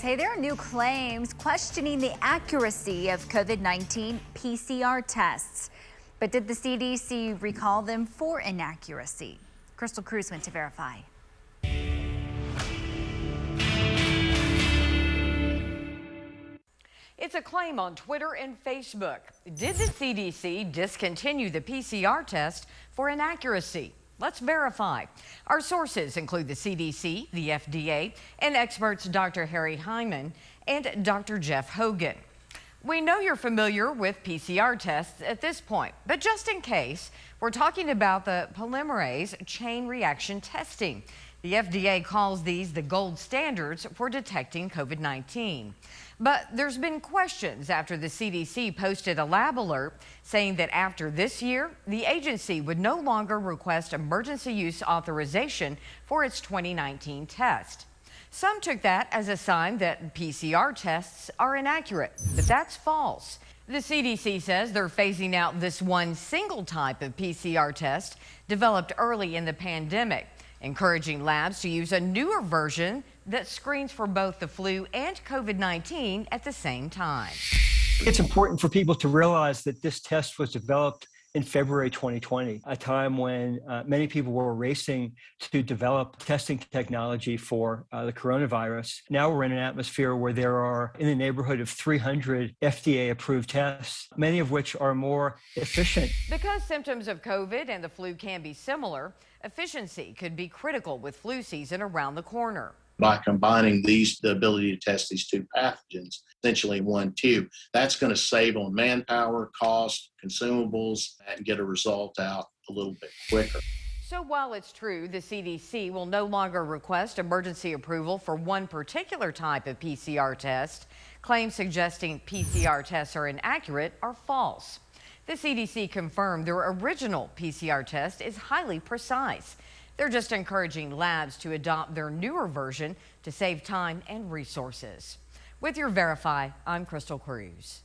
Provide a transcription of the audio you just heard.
Hey, there are new claims questioning the accuracy of COVID-19 PCR tests. But did the CDC recall them for inaccuracy? Crystal Cruz went to verify. It's a claim on Twitter and Facebook. Did the CDC discontinue the PCR test for inaccuracy? Let's verify. Our sources include the CDC, the FDA, and experts Dr. Harry Hyman and Dr. Jeff Hogan. We know you're familiar with PCR tests at this point, but just in case, we're talking about the polymerase chain reaction testing. The FDA calls these the gold standards for detecting COVID-19. But there's been questions after the CDC posted a lab alert saying that after this year, the agency would no longer request emergency use authorization for its 2019 test. Some took that as a sign that PCR tests are inaccurate, but that's false. The CDC says they're phasing out this one single type of PCR test developed early in the pandemic, encouraging labs to use a newer version that screens for both the flu and COVID-19 at the same time. It's important for people to realize that this test was developed in February 2020, a time when many people were racing to develop testing technology for the coronavirus. Now we're in an atmosphere where there are in the neighborhood of 300 FDA-approved tests, many of which are more efficient. Because symptoms of COVID and the flu can be similar, efficiency could be critical with flu season around the corner. By combining the ability to test these two pathogens essentially in one tube, that's going to save on manpower, cost, consumables, and get a result out a little bit quicker. So while it's true the CDC will no longer request emergency approval for one particular type of PCR test, claims suggesting PCR tests are inaccurate are false. The CDC confirmed their original PCR test is highly precise. They're just encouraging labs to adopt their newer version to save time and resources. With your Verify, I'm Crystal Cruz.